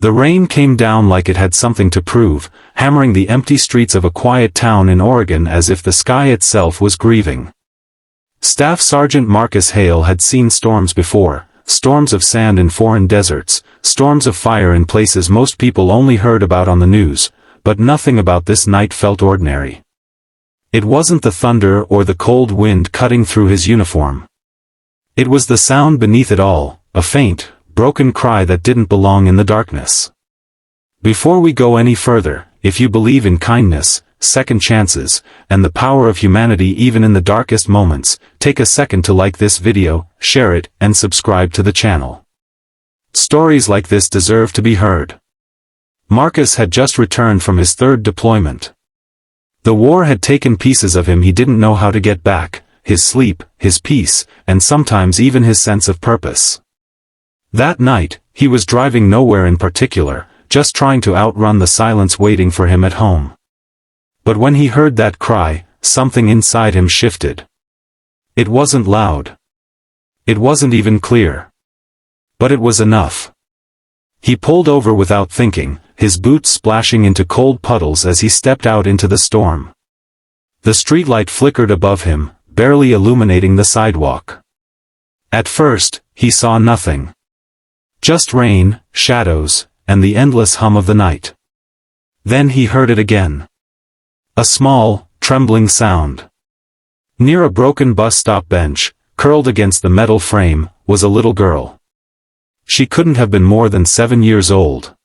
The rain came down like it had something to prove, hammering the empty streets of a quiet town in Oregon as if the sky itself was grieving. Staff Sergeant Marcus Hale had seen storms before, storms of sand in foreign deserts, storms of fire in places most people only heard about on the news, but nothing about this night felt ordinary. It wasn't the thunder or the cold wind cutting through his uniform. It was the sound beneath it all, a faint, broken cry that didn't belong in the darkness. Before we go any further, if you believe in kindness, second chances, and the power of humanity even in the darkest moments, take a second to like this video, share it, and subscribe to the channel. Stories like this deserve to be heard. Marcus had just returned from his third deployment. The war had taken pieces of him he didn't know how to get back, his sleep, his peace, and sometimes even his sense of purpose. That night, he was driving nowhere in particular, just trying to outrun the silence waiting for him at home. But when he heard that cry, something inside him shifted. It wasn't loud. It wasn't even clear. But it was enough. He pulled over without thinking, his boots splashing into cold puddles as he stepped out into the storm. The streetlight flickered above him, barely illuminating the sidewalk. At first, he saw nothing. Just rain, shadows, and the endless hum of the night. Then he heard it again. A small, trembling sound. Near a broken bus stop bench, curled against the metal frame, was a little girl. She couldn't have been more than 7 years old.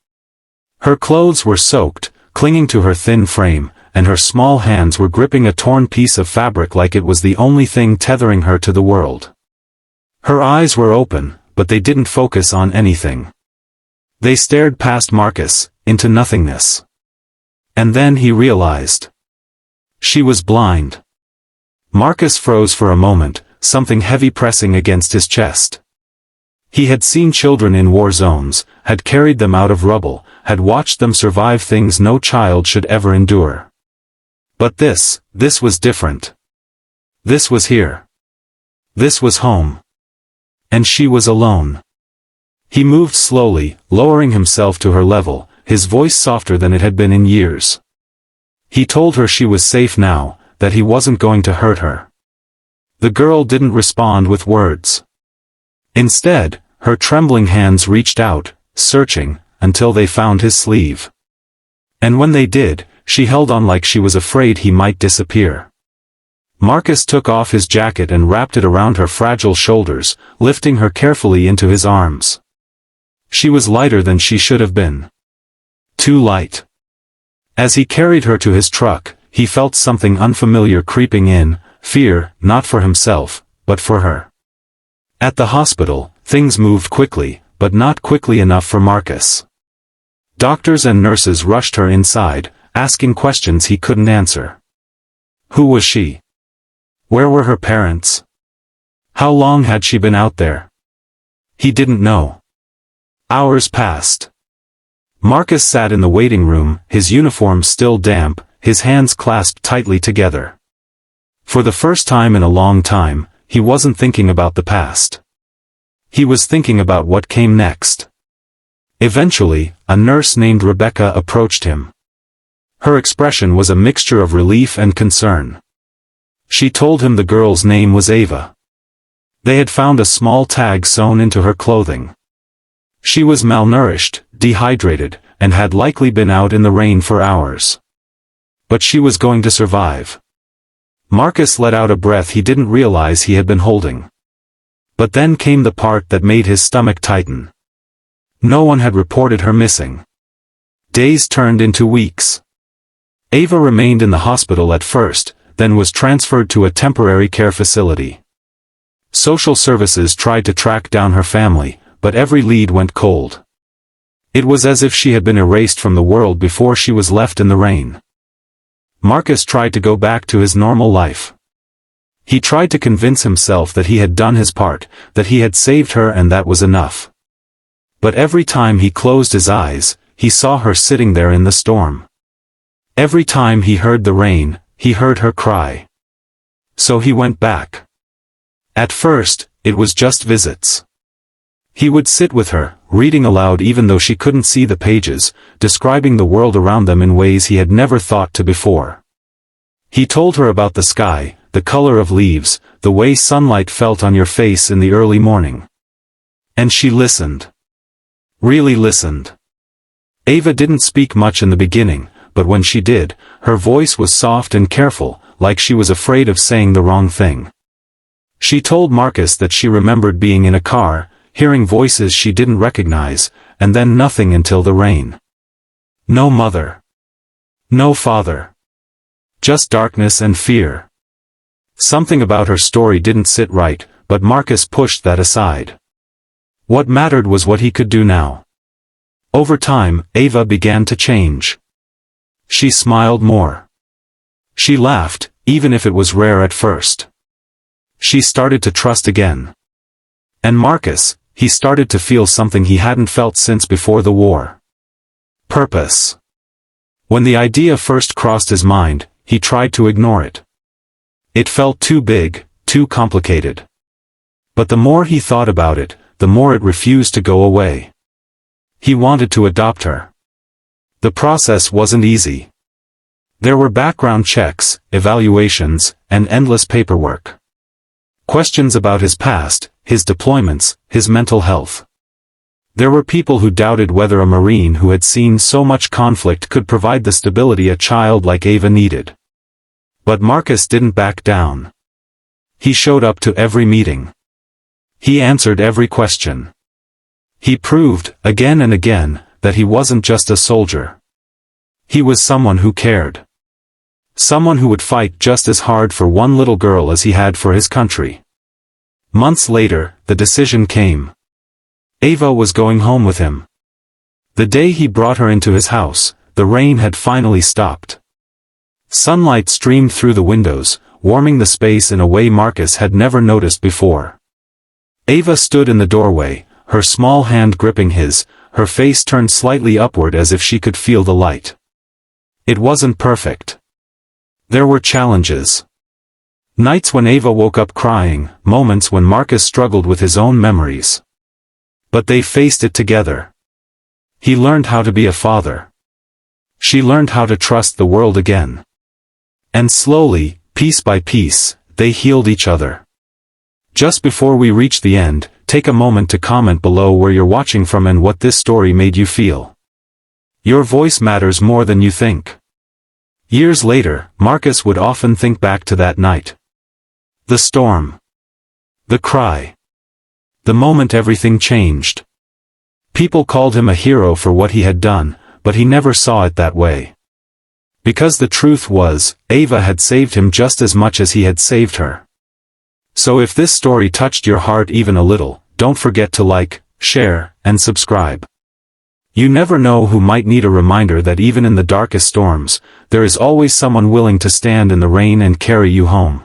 Her clothes were soaked, clinging to her thin frame, and her small hands were gripping a torn piece of fabric like it was the only thing tethering her to the world. Her eyes were open, but they didn't focus on anything. They stared past Marcus, into nothingness. And then he realized. She was blind. Marcus froze for a moment, something heavy pressing against his chest. He had seen children in war zones, had carried them out of rubble, had watched them survive things no child should ever endure. But this was different. This was here. This was home. And she was alone. He moved slowly, lowering himself to her level, his voice softer than it had been in years. He told her she was safe now, that he wasn't going to hurt her. The girl didn't respond with words. Instead, her trembling hands reached out, searching, until they found his sleeve. And when they did, she held on like she was afraid he might disappear. Marcus took off his jacket and wrapped it around her fragile shoulders, lifting her carefully into his arms. She was lighter than she should have been. Too light. As he carried her to his truck, he felt something unfamiliar creeping in, fear, not for himself, but for her. At the hospital, things moved quickly, but not quickly enough for Marcus. Doctors and nurses rushed her inside, asking questions he couldn't answer. Who was she? Where were her parents? How long had she been out there? He didn't know. Hours passed. Marcus sat in the waiting room, his uniform still damp, his hands clasped tightly together. For the first time in a long time, he wasn't thinking about the past. He was thinking about what came next. Eventually, a nurse named Rebecca approached him. Her expression was a mixture of relief and concern. She told him the girl's name was Ava. They had found a small tag sewn into her clothing. She was malnourished, dehydrated, and had likely been out in the rain for hours. But she was going to survive. Marcus let out a breath he didn't realize he had been holding. But then came the part that made his stomach tighten. No one had reported her missing. Days turned into weeks. Ava remained in the hospital at first, then was transferred to a temporary care facility. Social services tried to track down her family, but every lead went cold. It was as if she had been erased from the world before she was left in the rain. Marcus tried to go back to his normal life. He tried to convince himself that he had done his part, that he had saved her and that was enough. But every time he closed his eyes, he saw her sitting there in the storm. Every time he heard the rain, he heard her cry. So he went back. At first, it was just visits. He would sit with her, reading aloud even though she couldn't see the pages, describing the world around them in ways he had never thought to before. He told her about the sky, the color of leaves, the way sunlight felt on your face in the early morning. And she listened. Really listened. Ava didn't speak much in the beginning, but when she did, her voice was soft and careful, like she was afraid of saying the wrong thing. She told Marcus that she remembered being in a car, hearing voices she didn't recognize, and then nothing until the rain. No mother. No father. Just darkness and fear. Something about her story didn't sit right, but Marcus pushed that aside. What mattered was what he could do now. Over time, Ava began to change. She smiled more. She laughed, even if it was rare at first. She started to trust again. And Marcus, he started to feel something he hadn't felt since before the war. Purpose. When the idea first crossed his mind, he tried to ignore it. It felt too big, too complicated. But the more he thought about it, the more it refused to go away. He wanted to adopt her. The process wasn't easy. There were background checks, evaluations, and endless paperwork. Questions about his past, his deployments, his mental health. There were people who doubted whether a Marine who had seen so much conflict could provide the stability a child like Ava needed. But Marcus didn't back down. He showed up to every meeting. He answered every question. He proved, again and again, that he wasn't just a soldier. He was someone who cared. Someone who would fight just as hard for one little girl as he had for his country. Months later, the decision came. Ava was going home with him. The day he brought her into his house, the rain had finally stopped. Sunlight streamed through the windows, warming the space in a way Marcus had never noticed before. Ava stood in the doorway, her small hand gripping his, her face turned slightly upward as if she could feel the light. It wasn't perfect. There were challenges. Nights when Ava woke up crying, moments when Marcus struggled with his own memories. But they faced it together. He learned how to be a father. She learned how to trust the world again. And slowly, piece by piece, they healed each other. Just before we reach the end, take a moment to comment below where you're watching from and what this story made you feel. Your voice matters more than you think. Years later, Marcus would often think back to that night. The storm. The cry. The moment everything changed. People called him a hero for what he had done, but he never saw it that way. Because the truth was, Ava had saved him just as much as he had saved her. So if this story touched your heart even a little, don't forget to like, share, and subscribe. You never know who might need a reminder that even in the darkest storms, there is always someone willing to stand in the rain and carry you home.